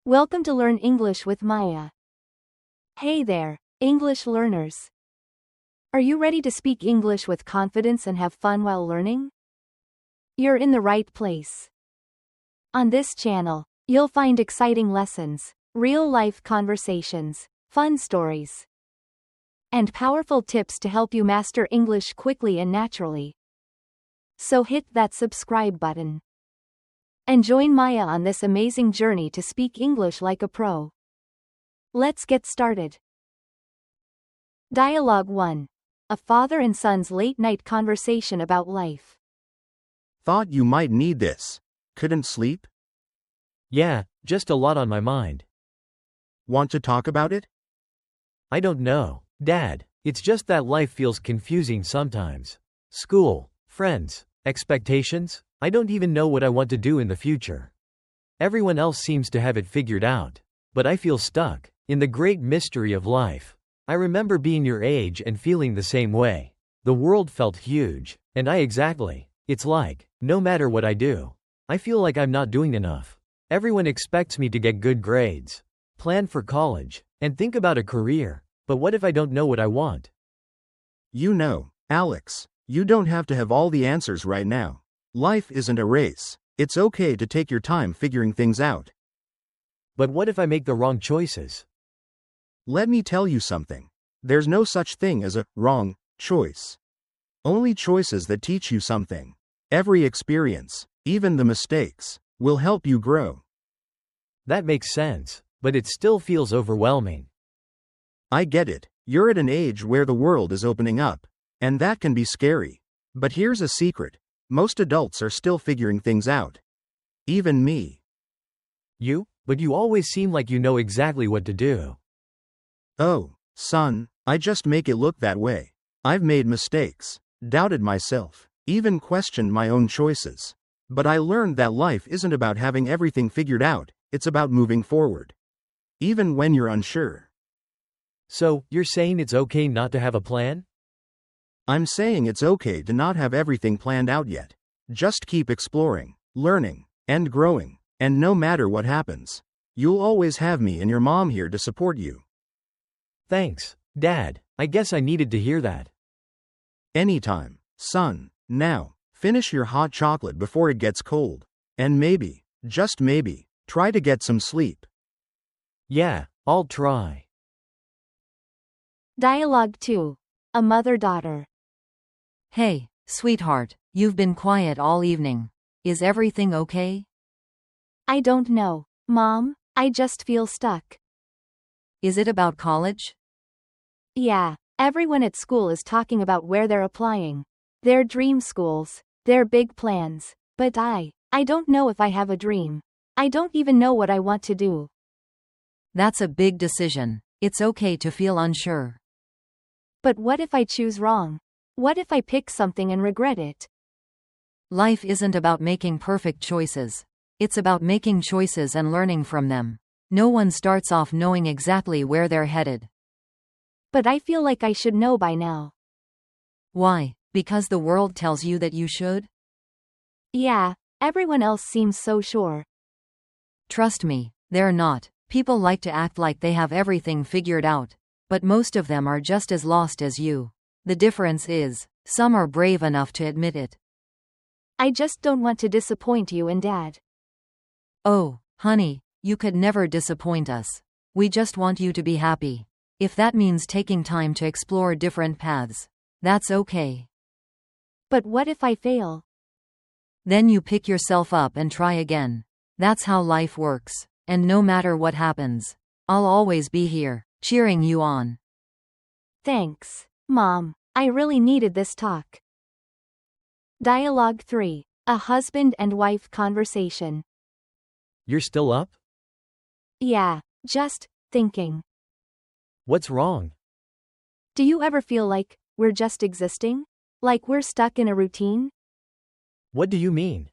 Welcome to Learn English with Maya. Hey there, English learners. Are you ready to speak English with confidence and have fun while learning? You're in the right place. On this channel, you'll find exciting lessons, real-life conversations, fun stories, and powerful tips to help you master English quickly and naturally. So hit that subscribe button and join Maya on this amazing journey to speak English like a pro. Let's get started. Dialogue 1. A father and son's late-night conversation about life. Thought you might need this. Couldn't sleep? Yeah, just a lot on my mind. Want to talk about it? I don't know, Dad. It's just that life feels confusing sometimes. School, friends, expectations. I don't even know what I want to do in the future. Everyone else seems to have it figured out. But I feel stuck in the great mystery of life. I remember being your age and feeling the same way. The world felt huge, and it's like, no matter what I do, I feel like I'm not doing enough. Everyone expects me to get good grades, plan for college, and think about a career. But what if I don't know what I want? You know, Alex, you don't have to have all the answers right now. Life isn't a race. It's okay to take your time figuring things out. But what if I make the wrong choices? Let me tell you something. There's no such thing as a wrong choice. Only choices that teach you something. Every experience, even the mistakes, will help you grow. That makes sense, but it still feels overwhelming. I get it. You're at an age where the world is opening up, and that can be scary. But here's a secret. Most adults are still figuring things out. Even me. But you always seem like you know exactly what to do. Oh, son, I just make it look that way. I've made mistakes, doubted myself, even questioned my own choices. But I learned that life isn't about having everything figured out, it's about moving forward. Even when you're unsure. So, you're saying it's okay not to have a plan? I'm saying it's okay to not have everything planned out yet. Just keep exploring, learning, and growing. And no matter what happens, you'll always have me and your mom here to support you. Thanks, Dad. I guess I needed to hear that. Anytime, son. Now, finish your hot chocolate before it gets cold. And maybe, just maybe, try to get some sleep. Yeah, I'll try. Dialogue 2. A mother-daughter. Hey, sweetheart, you've been quiet all evening. Is everything okay? I don't know, Mom. I just feel stuck. Is it about college? Yeah, everyone at school is talking about where they're applying. Their dream schools, their big plans. But I don't know if I have a dream. I don't even know what I want to do. That's a big decision. It's okay to feel unsure. But what if I choose wrong? What if I pick something and regret it? Life isn't about making perfect choices. It's about making choices and learning from them. No one starts off knowing exactly where they're headed. But I feel like I should know by now. Why? Because the world tells you that you should? Yeah, everyone else seems so sure. Trust me, they're not. People like to act like they have everything figured out. But most of them are just as lost as you. The difference is, some are brave enough to admit it. I just don't want to disappoint you and Dad. Oh, honey, you could never disappoint us. We just want you to be happy. If that means taking time to explore different paths, that's okay. But what if I fail? Then you pick yourself up and try again. That's how life works. And no matter what happens, I'll always be here, cheering you on. Thanks, Mom. I really needed this talk. Dialogue 3. A husband and wife conversation. You're still up? Yeah, just thinking. What's wrong? Do you ever feel like we're just existing? Like we're stuck in a routine? What do you mean?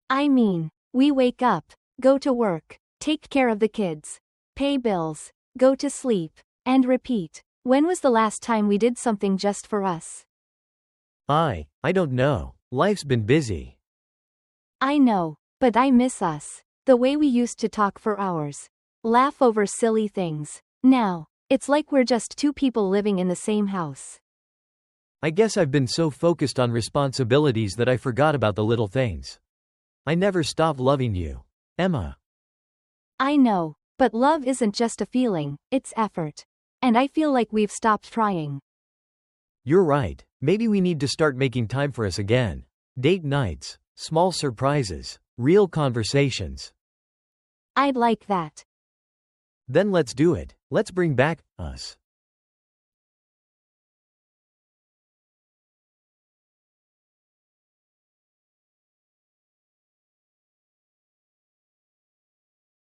I mean, we wake up, go to work, take care of the kids, pay bills, go to sleep, and repeat. When was the last time we did something just for us? I don't know. Life's been busy. I know, but I miss us. The way we used to talk for hours. Laugh over silly things. Now, it's like we're just two people living in the same house. I guess I've been so focused on responsibilities that I forgot about the little things. I never stopped loving you, Emma. I know, but love isn't just a feeling, it's effort. And I feel like we've stopped trying. You're right. Maybe we need to start making time for us again. Date nights, small surprises, real conversations. I'd like that. Then let's do it. Let's bring back us.